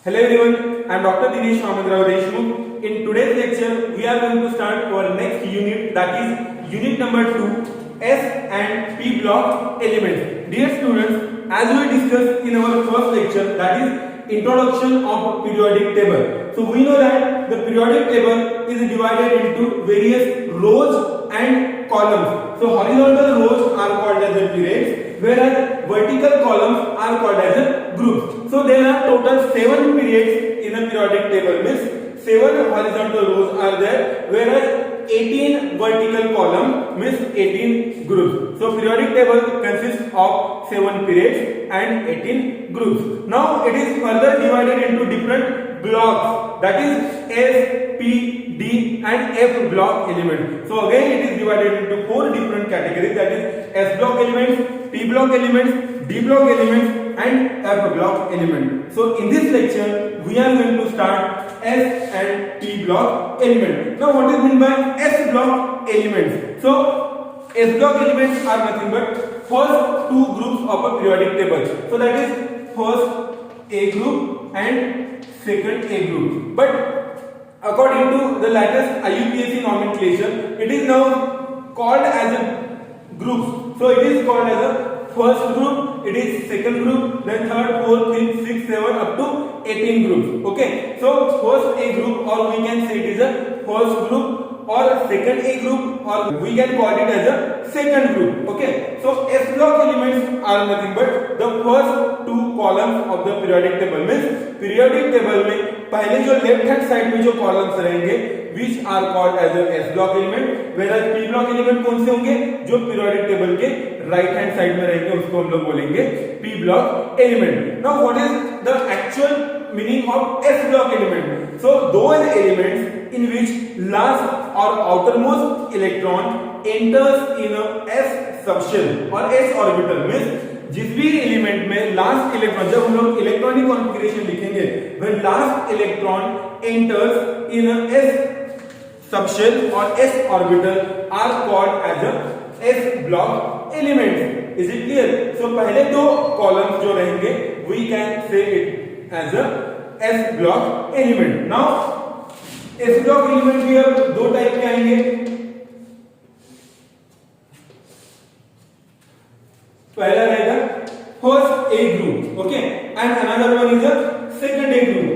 Hello everyone, I am Dr. Dinesh Amandrao Deshmukh. In today's lecture, we are going to start our next unit, that is unit number 2, S and P block elements. Dear students, as we discussed in our first lecture, that is introduction of periodic table. So we know that the periodic table is divided into various rows and columns. So horizontal rows are called as the periods, whereas vertical columns are called as a groups. So there are total 7 periods in a periodic table, means 7 horizontal rows are there, whereas 18 vertical column means 18 groups. So periodic table consists of 7 periods and 18 groups. Now it is further divided into different blocks, that is S, P, D and F block element. So again it is divided into 4 different categories, that is S block elements, P block elements, D block elements and F block element. So in this lecture we are going to start S and P block element. Now what is meant by S block elements? So S block elements are nothing but first 2 groups of a periodic table. So that is first A group and second A group. But according to the latest IUPAC nomenclature, it is now called as a groups. So it is called as a first group, it is second group, then third, fourth, fifth, sixth, seventh up to 18 groups. Okay, so first A group, or we can say it is a first group, or second A group, or we can call it as a second group. Okay, so S block elements are nothing but the first 2 columns of the periodic table. Means periodic table में पहले जो left hand side में जो columns रहेंगे which are called as a S block element, whereas P block element कौन से होंगे, जो periodic table के राइट हैंड साइड में रहेंगे उसको हम लोग बोलेंगे P block element. Now what is the actual meaning of S block element? So those elements in which last or outermost electron enters in a S subshell or S orbital, means जिस भी element में last electron, जब हम लोग electronic configuration लिखेंगे, when last electron enters in a S subshell or S orbital are called as a S block elements. Is it clear? So पहले 2 columns जो रहेंगे we can say it as a S block element. Now S block element भी अब 2 type के आएंगे. पहला रहेगा first A group, okay, and another one is a second A group.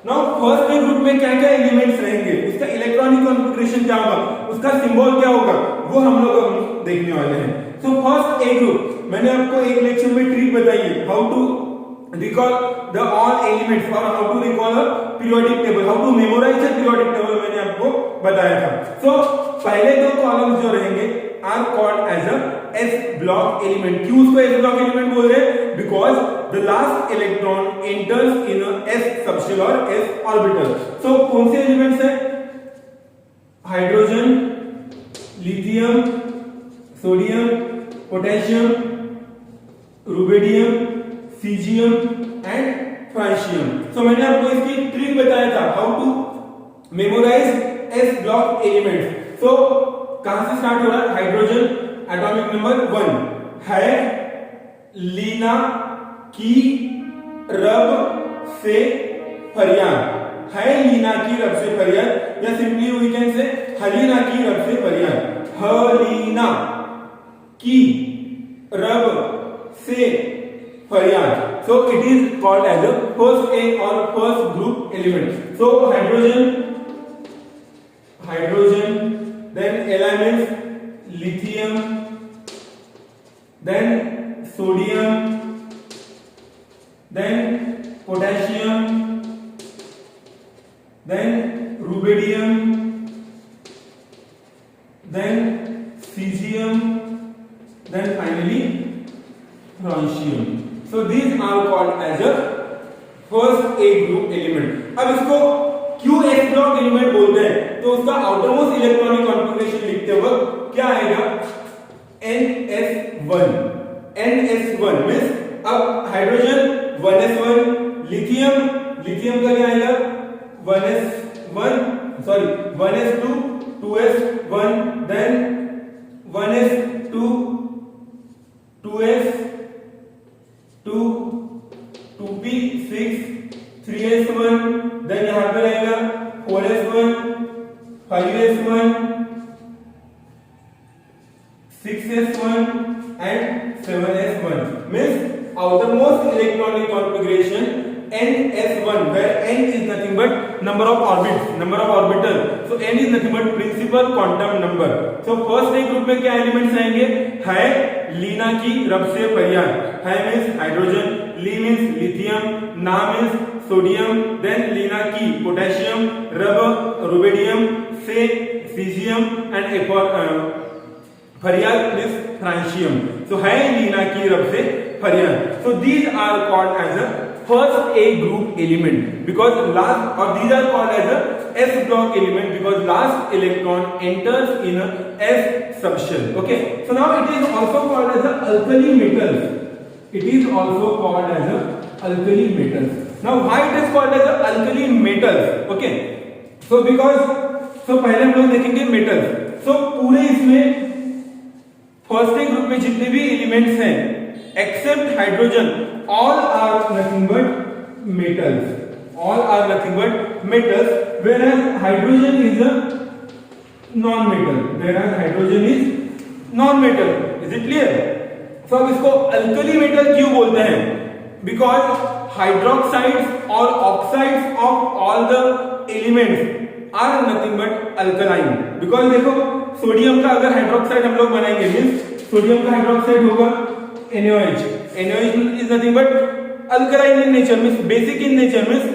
Now first A group में क्या क्या एलिमेंट्स रहेंगे, उसका इलेक्ट्रॉनिक कॉन्फ़िगरेशन क्या होगा, उसका सिंबल क्या होगा, वो हम लोग देखने वाले हैं. सो फर्स्ट ए ग्रुप, मैंने आपको एक लेक्चर में ट्रिक बताई है, how to recall the all elements और how to recall a periodic table, how to memorise a periodic table मैंने आपको बताया था. सो पहले 2 कॉलम्स जो रहेंगे are called as a S block element. क्यों उसको S block element बोल रहे हैं? Because the last electron enters in a S subshell or S orbital. So कौन से एलिमेंट्स हैं? Hydrogen, lithium, sodium, potassium, rubidium, caesium and francium. So मैंने आपको इसकी ट्रिक बताया था, how to memorise S block elements. सो कहां से स्टार्ट हो रहा है? हाइड्रोजन एटॉमिक नंबर 1 है लीना की रब से फरियाद, है लीना की रब से फरियाद, या सिंपली वी कैन से हलीना की रब से फरियाद. हलीना की रब से फरियाद. So it is called as a first A और first group element. So hydrogen then elements lithium, then sodium, then potassium, then rubidium, then cesium, then finally francium. So these are called as a first A group element. अब इसको क्यों S block element बोलते हैं, तो उसका outermost electronic configuration लिखते वक्त क्या आएगा, NS1. NS1 मींस अब हाइड्रोजन 1s1, लिथियम का क्या आएगा 1s1, sorry 1s2, 2s1, then 1s2, 2s2, 2p6 3s1, then यहाँ पे रहेगा 4s1, 5s1, 6s1 and 7s1. Means outermost electronic configuration ns1, where n is nothing but number of orbits, number of orbital. So n is nothing but principal quantum number. So first एक group में क्या elements आएंगे? है लीना की रब से पर्याय. है मीन्स हाइड्रोजन, ली मीन्स लिथियम, ना मीन्स सोडियम, देन लीना की पोटेशियम, रब रुबिडियम, से सीजियम एंड फरियाद मीन्स फ्रांशियम. सो है लीना की रब से फरियाद. So these are called as a first A group element because last, or these are called as a S block element because last electron enters in a S subshell. Okay, so now it is also called as a alkali metals. It is also called as a alkali metals. Now why it is called as a alkali metals? Okay, so because पहले हम लोग देखेंगे metals. So पूरे इसमें first A group में जितने भी elements हैं except hydrogen, all are nothing but metals. All are nothing but metals, whereas hydrogen is a non-metal. Whereas hydrogen is non-metal. Is it clear? So अब इसको alkali metal क्यों बोलते हैं? Because hydroxides or oxides of all the elements are nothing but alkaline. Because देखो sodium का अगर hydroxide हम लोग बनाएंगे मींस सोडियम का हाइड्रोक्साइड होगा NaOH. NaOH is nothing but alkaline in nature, means basic in nature, means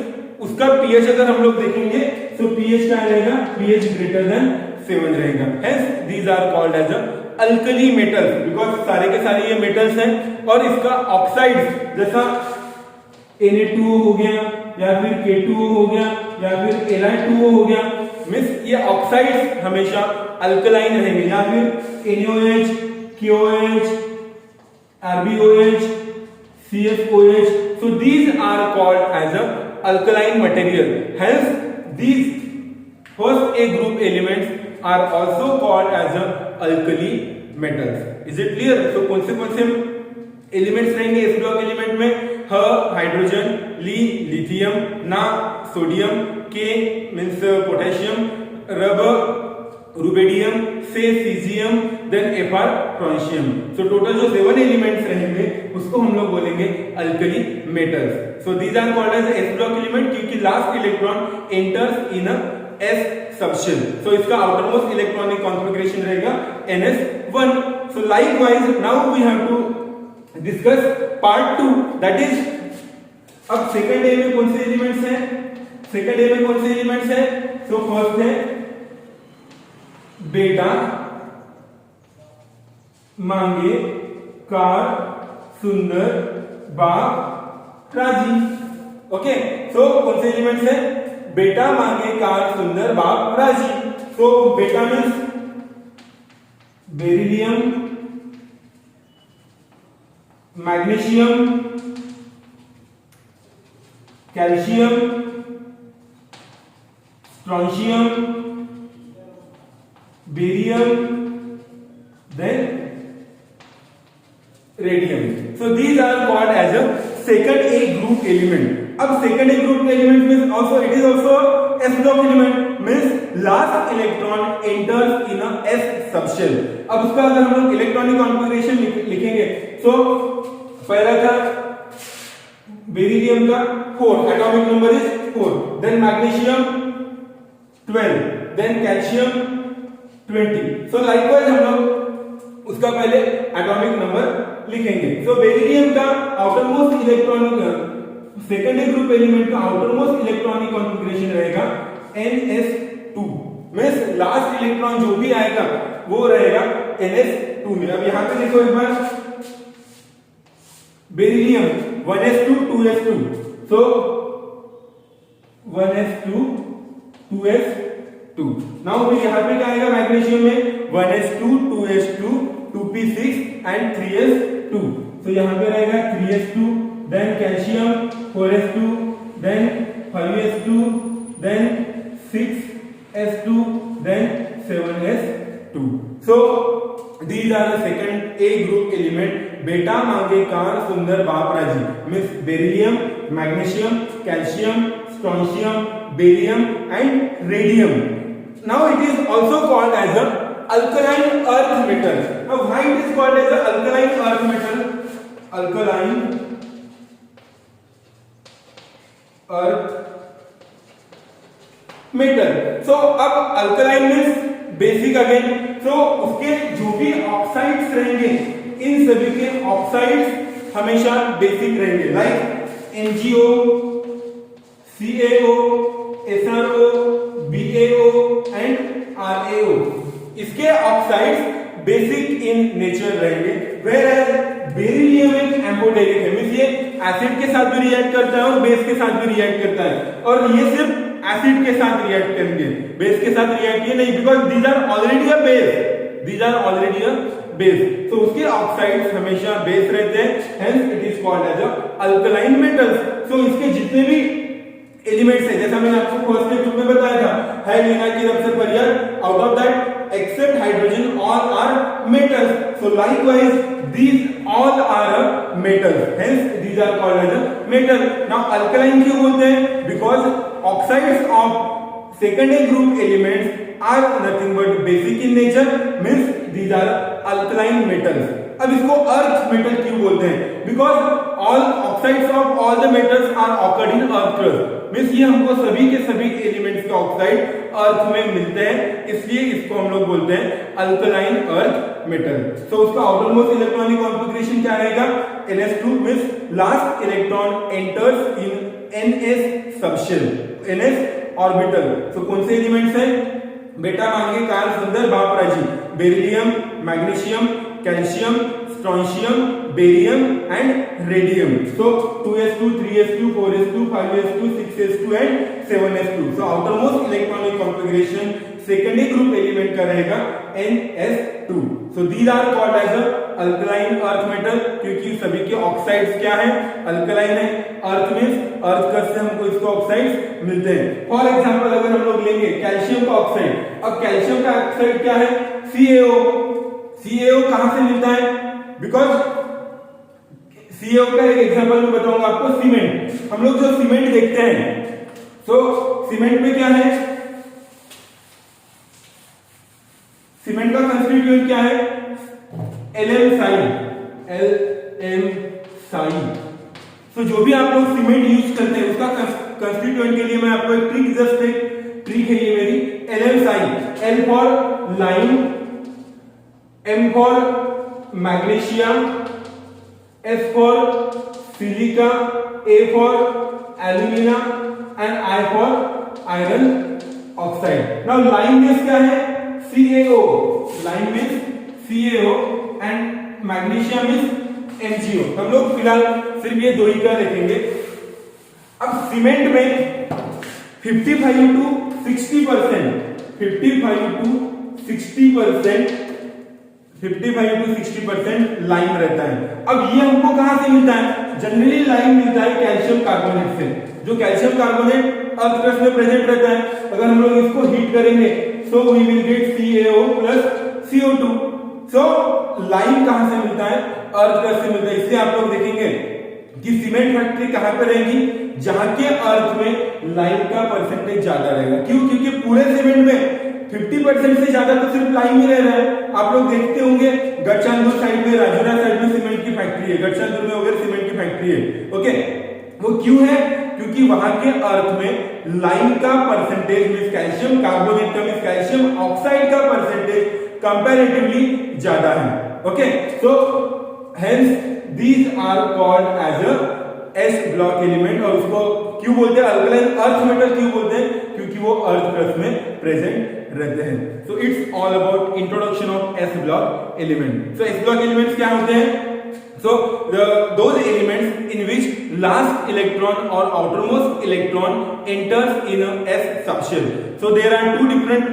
उसका pH अगर हम लोग देखेंगे तो pH क्या रहेगा? pH greater than 7 रहेगा. Hence these are called as a alkali metals because सारे के सारे ये metals हैं. और इसका ऑक्साइड्स जैसा Na2O हो गया या फिर K2O हो गया या फिर Li2O हो गया, मीन्स ये ऑक्साइड्स हमेशा अल्कलाइन रहेंगे. या फिर NaOH, KOH, RbOH, CFOH. So these are called as a alkaline material. Hence these first A group elements are also called as a alkali metals. Is it clear? So कौन से elements रहेंगे इस block element में? ह hydrogen, ली lithium, ना sodium, K means potassium, रब rubidium, से caesium, then Fr francium. So total जो 7 एलिमेंट्स रहेंगे उसको हम लोग बोलेंगे alkali metals. So these are called as S block element क्योंकि last electron enters in a S subshell. So इसका आउटरमोस्ट इलेक्ट्रॉनिक कॉन्फ़िगरेशन रहेगा ns1. So likewise now we have to discuss part 2, that is अब second A में कौन से elements हैं? Second A में कौन से एलिमेंट्स हैं? सो फर्स्ट है बेटा, मांगे, कार, सुंदर, बाप, राजी. ओके, सो कौन से एलिमेंट्स हैं? बेटा, मांगे, कार, सुंदर, बाप, राजी. सो बेटा means beryllium, magnesium, calcium, strontium, barium, then radium. So these are called as a second A group element. अब second A group element means also it is also S block element, means last electron enters in a S subshell. अब उसका अगर हम लोग electronic configuration लिखेंगे तो पहला था बेरिलियम का 4, atomic number is 4, then magnesium 12, then calcium 20. So likewise हम लोग उसका पहले एटॉमिक नंबर लिखेंगे. सो बेरिलियम का outermost electronic second group element का आउटरमोस्ट इलेक्ट्रॉनिक कॉन्फ़िगरेशन रहेगा ns2, मींस लास्ट इलेक्ट्रॉन जो भी आएगा वो रहेगा ns2 में. अब यहां पे देखो एक बार बेरिलियम 1s2 2s2, सो 1s2 2s2. नाउ यहां पे क्या आएगा मैग्नीशियम में? 1s2 2s2 2p6 and 3s2. सो यहां पे रहेगा 3s2, then calcium 4s2, then 5s2, then 6s2, then 7s2. So these are the second A group element बेटा मांगे कार सुंदर बाप राजी means beryllium, magnesium, calcium, strontium, barium and radium. Now it is also called as a alkaline earth metal. Now why it is called as a alkaline earth metal? Alkaline earth metal. So अब alkaline means basic again. So उसके जो भी oxides रहेंगे इन सभी के oxides हमेशा basic रहेंगे, like NgO, CaO, SrO, BaO and RaO. इसके ऑक्साइड्स बेसिक इन नेचर रहेंगे. Whereas बेरिलियम एक एम्फोटेरिक है, मींस ये एसिड के साथ भी रिएक्ट करता है और बेस के साथ भी रिएक्ट करता है, और ये सिर्फ एसिड के साथ रिएक्ट करेंगे, बेस के साथ रिएक्ट ये नहीं, because these are already a base. तो उसके ऑक्साइड्स हमेशा बेस रहते हैं, hence it is called as a alkaline metals. So इसके जितने भी एलिमेंट्स है, जैसा मैंने आपको फर्स्ट लेक्चर में बताया था, है लेना की रब से परियर, out of that except hydrogen all are metals. So likewise these all are metals, hence these are called as a metal. Now alkaline क्यों बोलते हैं? Because oxides of secondary group elements are nothing but basic in nature, means these are alkaline metals. अब इसको earth metal क्यों बोलते हैं? Because all oxides of all the metals are occurred in earth crust, means ये हमको सभी के सभी एलिमेंट्स के ऑक्साइड अर्थ में मिलते हैं, इसलिए इसको हम लोग बोलते हैं अल्कलाइन अर्थ मेटल. सो उसका आउटरमोस्ट इलेक्ट्रॉनिक कॉन्फिगरेशन क्या रहेगा? NS2 means last electron enters in NS subshell, NS orbital. So कौन से एलिमेंट्स हैं? बेटा मांगे कार सुंदर बाप राजी, beryllium, magnesium, calcium, strontium, barium and radium. So 2s2, 3s2, 4s2, 5s2, 6s2 and 7s2. So outermost electronic configuration secondary group element का रहेगा NS2. So these are called as a alkaline earth metal, क्योंकि सभी के oxides क्या है? Alkaline है. अर्थ means earth crust से हमको इसके ऑक्साइड्स मिलते हैं. फॉर एग्जांपल अगर हम लोग लेंगे कैल्शियम का ऑक्साइड, अब कैल्शियम का ऑक्साइड क्या है? CaO. CaO कहां से मिलता है? बिकॉज CaO का एक एग्जांपल मैं बताऊंगा आपको. सीमेंट, हम लोग जो सीमेंट देखते हैं, सो सीमेंट में क्या है? सीमेंट का कंस्टिट्यूएंट क्या है? LM-साइन. तो जो भी आप लोग सीमेंट यूज करते हैं उसका कंस्टिट्यूएंट के लिए मैं आपको एक ट्रिक, जस्ट एक ट्रिक है ये मेरी. LM-साइन, L for lime, M for magnesium, S for silica, A for alumina and I for iron oxide. Now lime means क्या है? CaO. Lime means CaO and magnesium means MgO. हम लोग फिलहाल सिर्फ ये दो ही का देखेंगे. अब सीमेंट में 55 to 60%, 55 to 60% लाइम रहता है. अब ये हमको कहां से मिलता है? जनरली लाइम मिलता है कैल्शियम कार्बोनेट से. जो कैल्शियम कार्बोनेट अर्थ क्रस्ट में प्रेजेंट रहता है, अगर हम लोग इसको हीट करेंगे so we will get CaO plus CO2. So lime कहां से मिलता है? अर्थ क्रस्ट से मिलता है. इसलिए आप लोग देखेंगे कि सीमेंट फैक्ट्री कहां पर रहेगी? जहां के अर्थ में लाइम का परसेंटेज ज्यादा रहेगा. क्यों? क्योंकि पूरे सीमेंट में 50% से ज्यादा तो सिर्फ लाइम ही रह रहा है. आप लोग देखते होंगे गढ़चांदपुर साइड में, राजूरा साइड में सीमेंट की फैक्ट्री है, गढ़चांदपुर में वगैरह सीमेंट की फैक्ट्री है. ओके, वो क्यों है? क्योंकि वहां के अर्थ में लाइम का परसेंटेज मींस कैल्शियम कार्बोनेट का मींस कैल्शियम ऑक्साइड का परसेंटेज कंपैरेटिवली ज्यादा है. Okay, so hence these are called as a S block element. और उसको क्यों बोलते हैं अल्कलाइन अर्थ मेटल? क्यों बोलते हैं? क्योंकि वो अर्थ क्रस्ट में प्रेजेंट रहते हैं. So it's all about introduction of S block element. So S block elements क्या होते हैं? So those elements in which last electron or outermost electron enters in a S subshell. So there are two different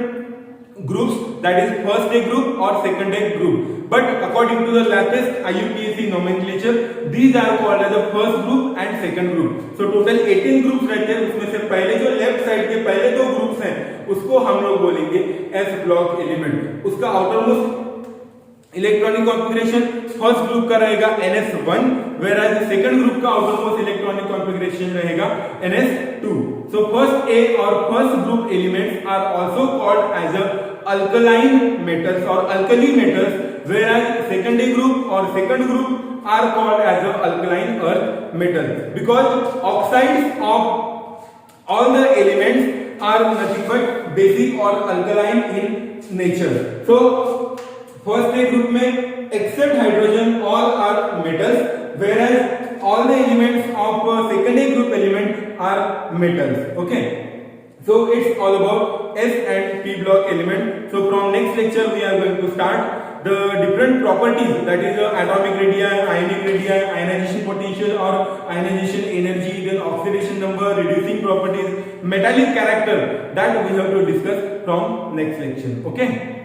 groups, that is first day group or second day group. But according to the latest IUPAC nomenclature, these are called as the first group and second group. So total 18 groups रहते हैं. उसमें से पहले जो left side के पहले दो groups हैं उसको हम लोग बोलेंगे S ब्लॉक एलिमेंट. उसका outermost electronic configuration first group का रहेगा NS1, whereas सेकंड ग्रुप का आउटरमोस्ट इलेक्ट्रॉनिक कॉन्फ़िगरेशन रहेगा NS2. So first A और first group elements are also called as a alkaline metals or alkali metals, whereas second A group or second group are called as a alkaline earth metals, because oxides of all the elements are nothing but basic or alkaline in nature. So first A group में except hydrogen all are metals, whereas all the elements of second A group element are metals. Okay, so it's all about S and P block element. So from next lecture we are going to start the different properties, that is atomic radii, ionic radii, ionization potential or ionization energy, then oxidation number, reducing properties, metallic character, that we have to discuss from next lecture. Okay.